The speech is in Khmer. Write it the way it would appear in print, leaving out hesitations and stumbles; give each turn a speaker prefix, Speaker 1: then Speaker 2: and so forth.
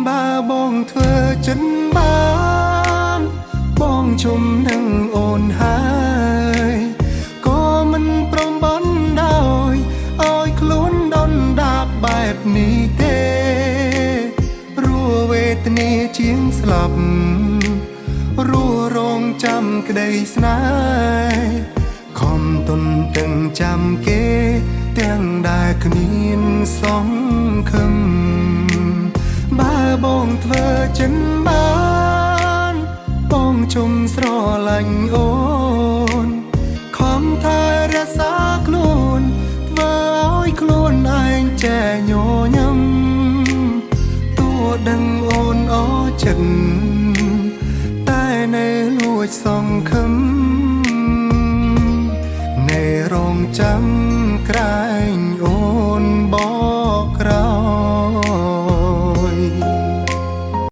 Speaker 1: បើបងធ្វើចិនបានបងជុំនឹងអូនហើយក៏មិនព្រមបណ្ដោយឲ្យខ្លួនដុនដាបបែបនេះទេរួវេទនាជាងស្លាប់រួរងចាំក្តីស្នេហ៍ខំទុនទាំងចាំគេទាំងដែលគ្មានសង្ឃឹមបើបងធ្វើចិនបានបងជុំស្រឡាញ់អូនខំថែរក្សាខ្លួនធ្វើឲ្យខ្លួនឯងចែញញឹមទោះដឹងអូនអចិត្តតែនៅលួចសង្ឃឹមនៅរងចាំក្រែង